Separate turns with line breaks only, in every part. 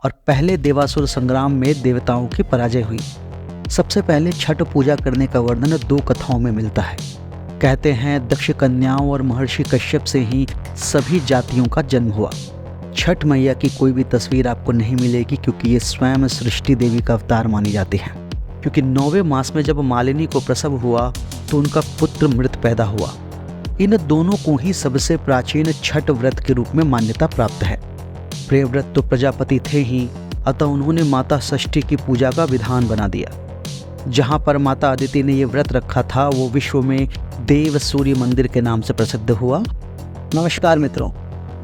और पहले देवासुर संग्राम में देवताओं की पराजय हुई। सबसे पहले छठ पूजा करने का वर्णन 2 कथाओं में मिलता है। कहते हैं दक्ष कन्याओं और महर्षि कश्यप से ही सभी जातियों का जन्म हुआ। छठ मैया की कोई भी तस्वीर आपको नहीं मिलेगी क्योंकि ये स्वयं सृष्टि देवी का अवतार मानी जाती है। क्योंकि 9वें मास में जब मालिनी को प्रसव हुआ तो उनका पुत्र मृत पैदा हुआ। इन दोनों को ही सबसे प्राचीन छठ व्रत के रूप में मान्यता प्राप्त है। प्रियव्रत तो प्रजापति थे ही, अतः उन्होंने माता षष्ठी की पूजा का विधान बना दिया। जहाँ पर माता अदिति ने ये व्रत रखा था वो विश्व में देव सूर्य मंदिर के नाम से प्रसिद्ध हुआ। नमस्कार मित्रों,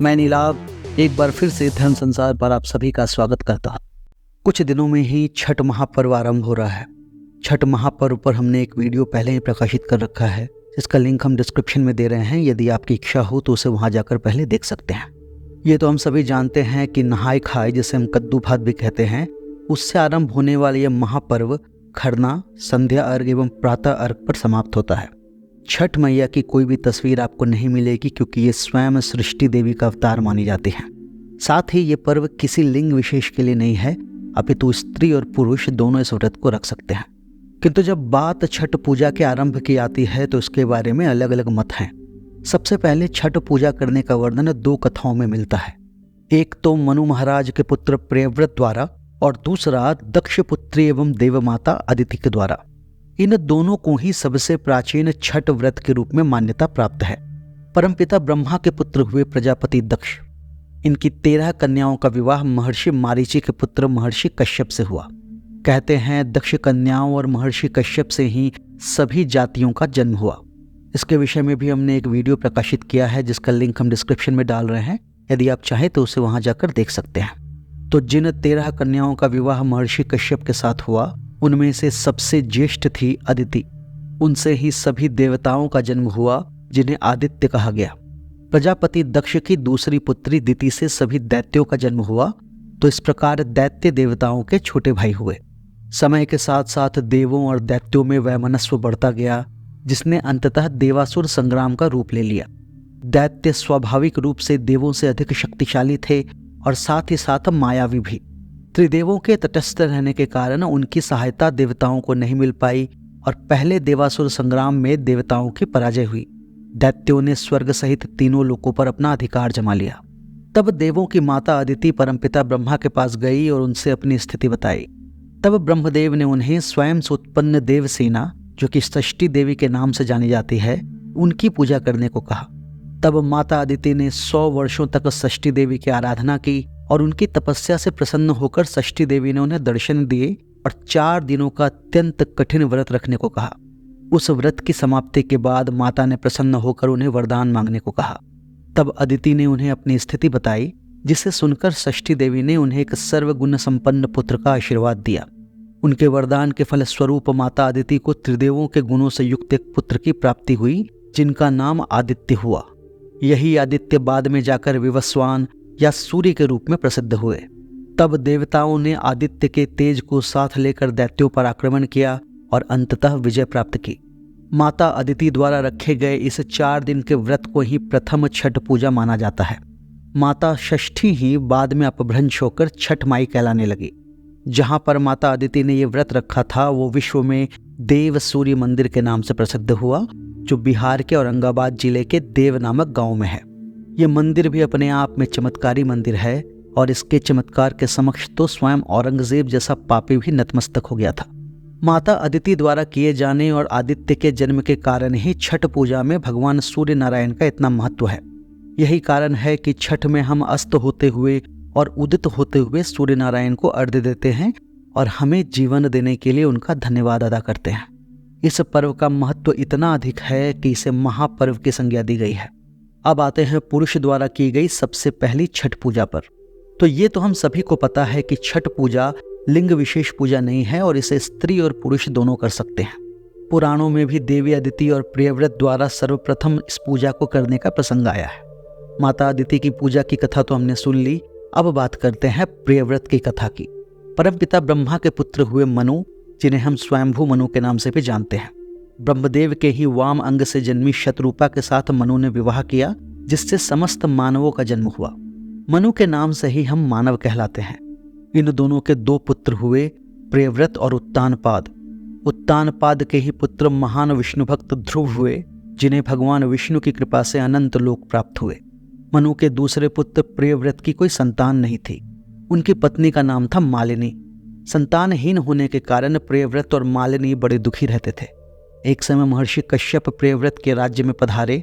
मैं नीलाभ एक बार फिर से धर्म संसार पर आप सभी का स्वागत करता हूँ। कुछ दिनों में ही छठ महापर्व आरंभ हो रहा है। छठ महापर्व पर हमने एक वीडियो पहले ही प्रकाशित कर रखा है, जिसका लिंक हम डिस्क्रिप्शन में दे रहे हैं। यदि आपकी इच्छा हो तो उसे वहां जाकर पहले देख सकते हैं। ये तो हम सभी जानते हैं कि नहाय खाए, जिसे हम कद्दू भात भी कहते हैं, उससे आरंभ होने वाला यह महापर्व खरना, संध्या अर्घ एवं प्रातः अर्घ पर समाप्त होता है। छठ मैया की कोई भी तस्वीर आपको नहीं मिलेगी क्योंकि ये स्वयं सृष्टि देवी का अवतार मानी जाती है। साथ ही ये पर्व किसी लिंग विशेष के लिए नहीं है, अपितु स्त्री और पुरुष दोनों इस व्रत को रख सकते हैं। किंतु जब बात छठ पूजा के आरंभ की आती है तो इसके बारे में अलग अलग मत हैं। सबसे पहले छठ पूजा करने का वर्णन 2 कथाओं में मिलता है। एक तो मनु महाराज के पुत्र प्रियव्रत द्वारा और दूसरा दक्ष पुत्री एवं देवमाता अदिति के द्वारा। इन दोनों को ही सबसे प्राचीन छठ व्रत के रूप में मान्यता प्राप्त है। परमपिता ब्रह्मा के पुत्र हुए प्रजापति दक्ष। इनकी 13 कन्याओं का विवाह महर्षि मारीचि के पुत्र महर्षि कश्यप से हुआ। कहते हैं दक्ष कन्याओं और महर्षि कश्यप से ही सभी जातियों का जन्म हुआ। इसके विषय में भी हमने एक वीडियो प्रकाशित किया है, जिसका लिंक हम डिस्क्रिप्शन में डाल रहे हैं। यदि आप चाहें तो उसे वहां जाकर देख सकते हैं। तो जिन 13 कन्याओं का विवाह महर्षि कश्यप के साथ हुआ, उनमें से सबसे ज्येष्ठ थी अदिति। उनसे ही सभी देवताओं का जन्म हुआ, जिन्हें आदित्य कहा गया। प्रजापति दक्ष की दूसरी पुत्री दिति से सभी दैत्यों का जन्म हुआ, तो इस प्रकार दैत्य देवताओं के छोटे भाई हुए। समय के साथ साथ देवों और दैत्यों में वैमनस्व बढ़ता गया, जिसने अंततः देवासुर संग्राम का रूप ले लिया। दैत्य स्वाभाविक रूप से देवों से अधिक शक्तिशाली थे और साथ ही साथ मायावी भी। त्रिदेवों के तटस्थ रहने के कारण उनकी सहायता देवताओं को नहीं मिल पाई और पहले देवासुर संग्राम में देवताओं की पराजय हुई। दैत्यों ने स्वर्ग सहित तीनों लोकों पर अपना अधिकार जमा लिया। तब देवों की माता अदिति परमपिता ब्रह्मा के पास गई और उनसे अपनी स्थिति बताई। तब ब्रह्मदेव ने उन्हें स्वयं से उत्पन्न देवसेना, जो कि षष्ठी देवी के नाम से जानी जाती है, उनकी पूजा करने को कहा। तब माता अदिति ने 100 वर्षों तक षष्ठी देवी की आराधना की और उनकी तपस्या से प्रसन्न होकर षष्ठी देवी ने उन्हें दर्शन दिए और 4 दिनों का अत्यंत कठिन व्रत रखने को कहा। उस व्रत की समाप्ति के बाद माता ने प्रसन्न होकर उन्हें वरदान मांगने को कहा। तब अदिति ने उन्हें अपनी स्थिति बताई, जिसे सुनकर षष्ठी देवी ने उन्हें एक सर्वगुण संपन्न पुत्र का आशीर्वाद दिया। उनके वरदान के फल स्वरूप माता अदिति को त्रिदेवों के गुणों से युक्त एक पुत्र की प्राप्ति हुई, जिनका नाम आदित्य हुआ। यही आदित्य बाद में जाकर विवस्वान या सूर्य के रूप में प्रसिद्ध हुए। तब देवताओं ने आदित्य के तेज को साथ लेकर दैत्यों पर आक्रमण किया और अंततः विजय प्राप्त की। माता अदिति द्वारा रखे गए इस 4 दिन के व्रत को ही प्रथम छठ पूजा माना जाता है। माता षष्ठी ही बाद में अपभ्रंश होकर छठ माई कहलाने लगी। जहां पर माता अदिति ने यह व्रत रखा था वो विश्व में देव सूर्य मंदिर के नाम से प्रसिद्ध हुआ, जो बिहार के औरंगाबाद जिले के देव नामक गांव में है। यह मंदिर भी अपने आप में चमत्कारी मंदिर है और इसके चमत्कार के समक्ष तो स्वयं औरंगजेब जैसा पापी भी नतमस्तक हो गया था। माता अदिति द्वारा किए जाने और आदित्य के जन्म के कारण ही छठ पूजा में भगवान सूर्य नारायण का इतना महत्व है। यही कारण है कि छठ में हम अस्त होते हुए और उदित होते हुए सूर्य नारायण को अर्घ्य देते हैं और हमें जीवन देने के लिए उनका धन्यवाद अदा करते हैं। इस पर्व का महत्व इतना अधिक है कि इसे महापर्व की संज्ञा दी गई है। अब आते हैं पुरुष द्वारा की गई सबसे पहली छठ पूजा पर। तो ये तो हम सभी को पता है कि छठ पूजा लिंग विशेष पूजा नहीं है और इसे स्त्री और पुरुष दोनों कर सकते हैं। पुराणों में भी देवी अदिति और प्रियव्रत द्वारा सर्वप्रथम इस पूजा को करने का प्रसंग आया है। माता अदिति की पूजा की कथा तो हमने सुन ली, अब बात करते हैं प्रियव्रत की कथा की। परमपिता ब्रह्मा के पुत्र हुए मनु, जिन्हें हम स्वयंभू मनु के नाम से भी जानते हैं। ब्रह्मदेव के ही वाम अंग से जन्मी शतरूपा के साथ मनु ने विवाह किया, जिससे समस्त मानवों का जन्म हुआ। मनु के नाम से ही हम मानव कहलाते हैं। इन दोनों के 2 पुत्र हुए, प्रियव्रत और उत्तानपाद। उत्तानपाद के ही पुत्र महान विष्णु भक्त ध्रुव हुए, जिन्हें भगवान विष्णु की कृपा से अनंत लोक प्राप्त हुए। मनु के दूसरे पुत्र प्रियव्रत की कोई संतान नहीं थी। उनकी पत्नी का नाम था मालिनी। संतानहीन होने के कारण प्रियव्रत और मालिनी बड़े दुखी रहते थे। एक समय महर्षि कश्यप प्रियव्रत के राज्य में पधारे।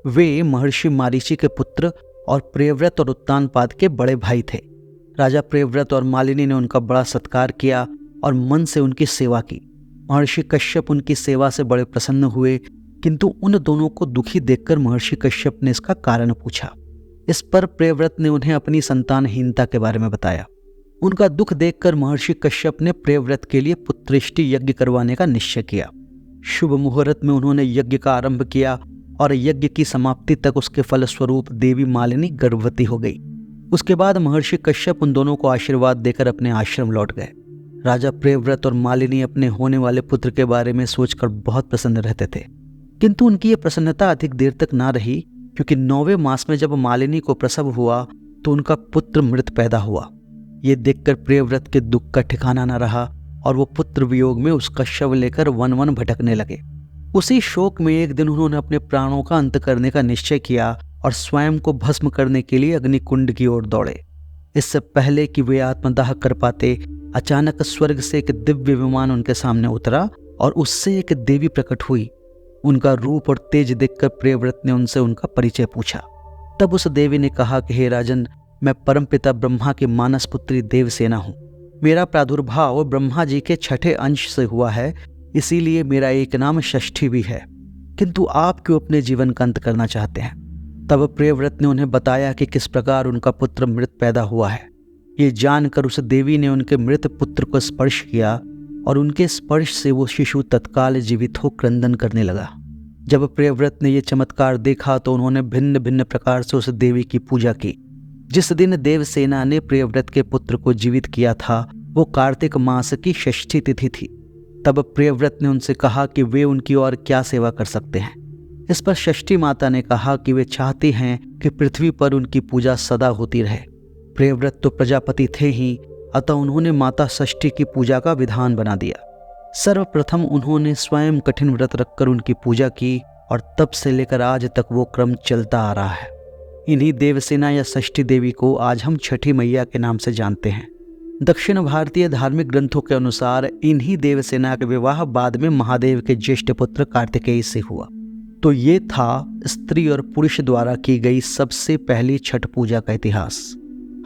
वे महर्षि मारीचि के पुत्र और प्रियव्रत और उत्तानपाद के बड़े भाई थे। राजा प्रियव्रत और मालिनी ने उनका बड़ा सत्कार किया और मन से उनकी सेवा की। महर्षि कश्यप उनकी सेवा से बड़े प्रसन्न हुए, किंतु उन दोनों को दुखी देखकर महर्षि कश्यप ने इसका कारण पूछा। इस पर प्रियव्रत ने उन्हें अपनी संतानहीनता के बारे में बताया। उनका दुख देखकर महर्षि कश्यप ने प्रियव्रत के लिए पुत्रेष्टि यज्ञ करवाने का निश्चय किया। शुभ मुहूर्त में उन्होंने यज्ञ का आरंभ किया और यज्ञ की समाप्ति तक उसके फलस्वरूप देवी मालिनी गर्भवती हो गई। उसके बाद महर्षि कश्यप उन दोनों को आशीर्वाद देकर अपने आश्रम लौट गए। राजा प्रियव्रत और मालिनी अपने होने वाले पुत्र के बारे में सोचकर बहुत प्रसन्न रहते थे, किंतु उनकी यह प्रसन्नता अधिक देर तक ना रही, क्योंकि 9वें मास में जब मालिनी को प्रसव हुआ तो उनका पुत्र मृत पैदा हुआ। ये देखकर प्रियव्रत के दुख का ठिकाना न रहा और वो पुत्र वियोग में उसका शव लेकर वन वन भटकने लगे। उसी शोक में एक दिन उन्होंने अपने प्राणों का अंत करने का निश्चय किया और स्वयं को भस्म करने के लिए अग्निकुंड की ओर दौड़े। इससे पहले कि वे आत्मदाह कर पाते, अचानक स्वर्ग से एक दिव्य विमान उनके सामने उतरा और उससे एक देवी प्रकट हुई। उनका रूप और तेज देखकर प्रियव्रत ने उनसे उनका परिचय पूछा। तब उस देवी ने कहा कि हे राजन, मैं परमपिता ब्रह्मा की मानस पुत्री देवसेना हूँ। मेरा प्रादुर्भाव ब्रह्मा जी के 6ठे अंश से हुआ है, इसीलिए मेरा एक नाम षष्ठी भी है। किंतु आप क्यों अपने जीवन का अंत करना चाहते हैं? तब प्रियव्रत ने उन्हें बताया कि किस प्रकार उनका पुत्र मृत पैदा हुआ है। ये जानकर उस देवी ने उनके मृत पुत्र को स्पर्श किया और उनके स्पर्श से वो शिशु तत्काल जीवित हो क्रंदन करने लगा। जब प्रियव्रत ने ये चमत्कार देखा तो उन्होंने भिन्न भिन्न प्रकार से उस देवी की पूजा की। जिस दिन देवसेना ने प्रियव्रत के पुत्र को जीवित किया था वो कार्तिक मास की षष्ठी तिथि थी। तब प्रियव्रत ने उनसे कहा कि वे उनकी और क्या सेवा कर सकते हैं। इस पर षष्ठी माता ने कहा कि वे चाहती हैं कि पृथ्वी पर उनकी पूजा सदा होती रहे। प्रियव्रत तो प्रजापति थे ही, अतः उन्होंने माता षष्ठी की पूजा का विधान बना दिया। सर्वप्रथम उन्होंने स्वयं कठिन व्रत रखकर उनकी पूजा की और तब से लेकर आज तक वो क्रम चलता आ रहा है। इन्हीं देवसेना या षष्ठी देवी को आज हम छठी मैया के नाम से जानते हैं। दक्षिण भारतीय धार्मिक ग्रंथों के अनुसार इन्हीं देवसेना का विवाह बाद में महादेव के ज्येष्ठ पुत्र कार्तिकेय से हुआ। तो ये था स्त्री और पुरुष द्वारा की गई सबसे पहली छठ पूजा का इतिहास।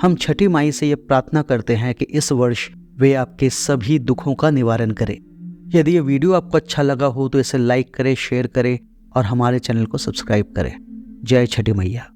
हम छठी माई से ये प्रार्थना करते हैं कि इस वर्ष वे आपके सभी दुखों का निवारण करें। यदि ये वीडियो आपको अच्छा लगा हो तो इसे लाइक करें, शेयर करें और हमारे चैनल को सब्सक्राइब करें। जय छठी मैया।